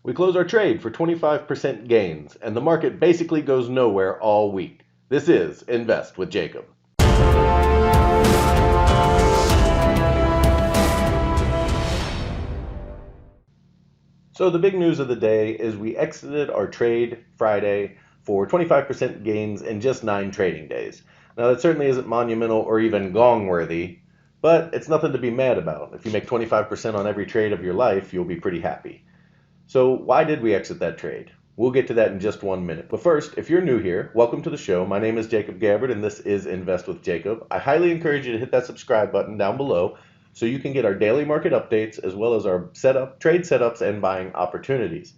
We close our trade for 25% gains, and the market basically goes nowhere all week. This is Invest with Jacob. So the big news of the day is we exited our trade Friday for 25% gains in just 9 trading days. Now that certainly isn't monumental or even gong worthy, but it's nothing to be mad about. If you make 25% on every trade of your life, you'll be pretty happy. So why did we exit that trade? We'll get to that in just 1 minute. But first, if you're new here, welcome to the show. My name is Jacob Gabbard, and this is Invest with Jacob. I highly encourage you to hit that subscribe button down below so you can get our daily market updates as well as our trade setups and buying opportunities.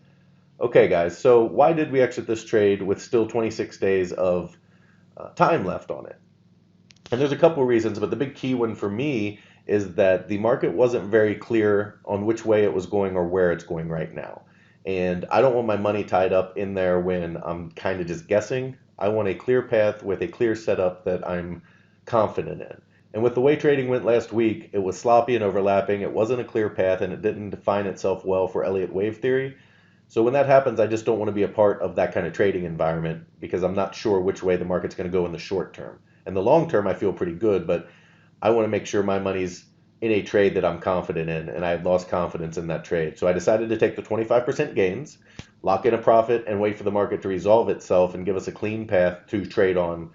Okay, guys, so why did we exit this trade with still 26 days of time left on it? And there's a couple of reasons, but the big key one for me is that the market wasn't very clear on which way it was going or where it's going right now. And I don't want my money tied up in there when I'm kind of just guessing. I want a clear path with a clear setup that I'm confident in. And with the way trading went last week, it was sloppy and overlapping. It wasn't a clear path, and it didn't define itself well for Elliott Wave Theory. So when that happens, I just don't want to be a part of that kind of trading environment because I'm not sure which way the market's going to go in the short term. In the long term, I feel pretty good, but I want to make sure my money's in a trade that I'm confident in, and I had lost confidence in that trade. So I decided to take the 25% gains, lock in a profit, and wait for the market to resolve itself and give us a clean path to trade on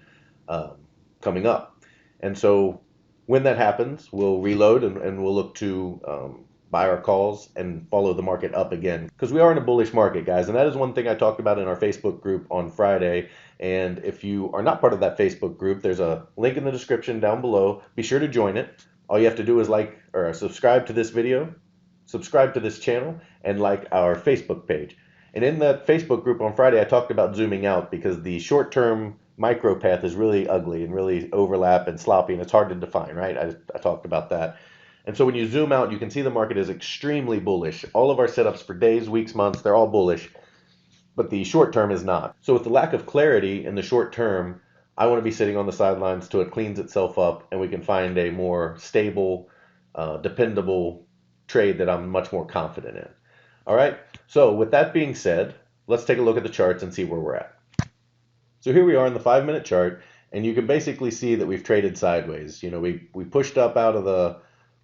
coming up. And so when that happens, we'll reload and we'll look to buy our calls and follow the market up again. Because we are in a bullish market, guys, and that is one thing I talked about in our Facebook group on Friday. And if you are not part of that Facebook group, there's a link in the description down below. Be sure to join it. All you have to do is like or subscribe to this video, subscribe to this channel, and like our Facebook page. And in that Facebook group on Friday, I talked about zooming out because the short-term micro path is really ugly and really overlap and sloppy, and it's hard to define, right? I talked about that. And so when you zoom out, you can see the market is extremely bullish. All of our setups for days, weeks, months, they're all bullish, but the short term is not. So with the lack of clarity in the short term, I want to be sitting on the sidelines till it cleans itself up and we can find a more stable, dependable trade that I'm much more confident in. All right, so with that being said, let's take a look at the charts and see where we're at. So here we are in the 5-minute chart, and you can basically see that we've traded sideways. You know, we pushed up out of the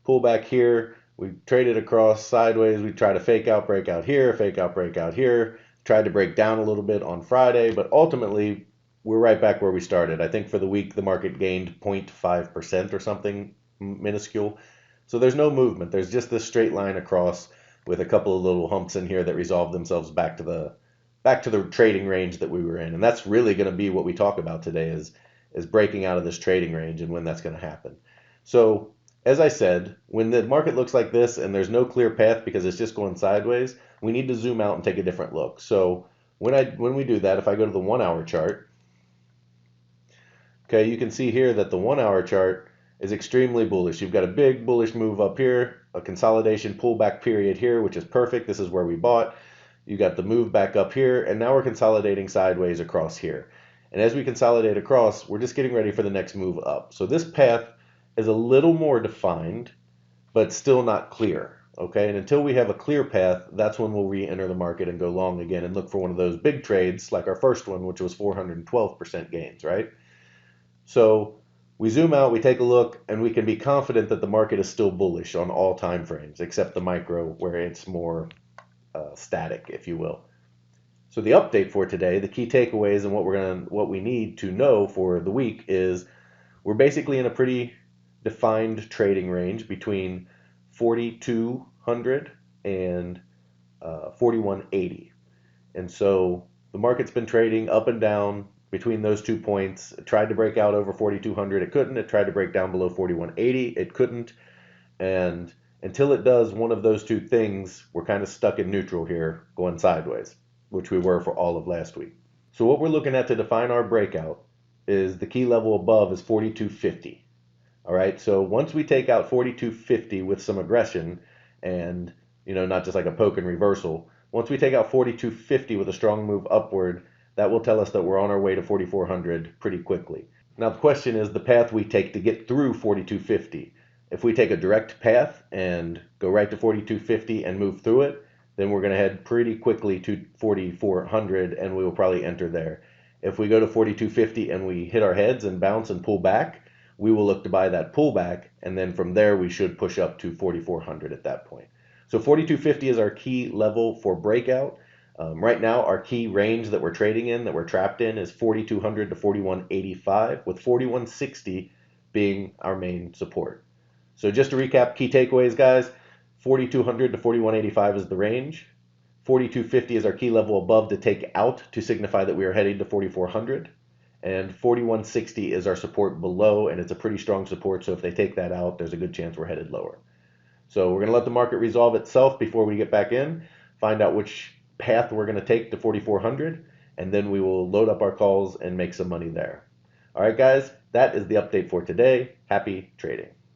pullback here, we traded across sideways, we tried to fake out, break out here, fake out, break out here, tried to break down a little bit on Friday, but ultimately we're right back where we started. I think for the week the market gained 0.5% or something minuscule. So there's no movement. There's just this straight line across with a couple of little humps in here that resolve themselves back to the trading range that we were in. And that's really going to be what we talk about today is breaking out of this trading range and when that's going to happen. So as I said, when the market looks like this and there's no clear path because it's just going sideways, we need to zoom out and take a different look. So when we do that, if I go to the 1-hour chart, okay, you can see here that the 1-hour chart is extremely bullish. You've got a big bullish move up here, a consolidation pullback period here, which is perfect. This is where we bought. You got the move back up here, and now we're consolidating sideways across here. And as we consolidate across, we're just getting ready for the next move up. So this path is a little more defined, but still not clear. Okay, and until we have a clear path, that's when we'll re-enter the market and go long again and look for one of those big trades like our first one, which was 412% gains, right? So we zoom out, we take a look, and we can be confident that the market is still bullish on all time frames, except the micro where it's more static, if you will. So the update for today, the key takeaways and what we need to know for the week is we're basically in a pretty defined trading range between 4,200 and 4,180. And so the market's been trading up and down between those 2 points. It tried to break out over 4,200, it couldn't. It tried to break down below 4,180, it couldn't. And until it does one of those two things, we're kind of stuck in neutral here, going sideways, which we were for all of last week. So what we're looking at to define our breakout is the key level above is 4,250. All right, so once we take out 4,250 with some aggression and, you know, not just like a poke and reversal, once we take out 4,250 with a strong move upward, that will tell us that we're on our way to 4,400 pretty quickly. Now the question is the path we take to get through 4,250. If we take a direct path and go right to 4,250 and move through it, then we're going to head pretty quickly to 4,400 and we will probably enter there. If we go to 4,250 and we hit our heads and bounce and pull back, we will look to buy that pullback, and then from there we should push up to 4,400 at that point. So 4,250 is our key level for breakout. Right now, our key range that we're trading in, that we're trapped in, is 4,200 to 4,185, with 4,160 being our main support. So just to recap, key takeaways, guys: 4,200 to 4,185 is the range. 4,250 is our key level above to take out to signify that we are heading to 4,400. And 4,160 is our support below, and it's a pretty strong support, so if they take that out, there's a good chance we're headed lower. So we're going to let the market resolve itself before we get back in, find out which path we're going to take to 4,400, and then we will load up our calls and make some money there. All right, guys, that is the update for today. Happy trading.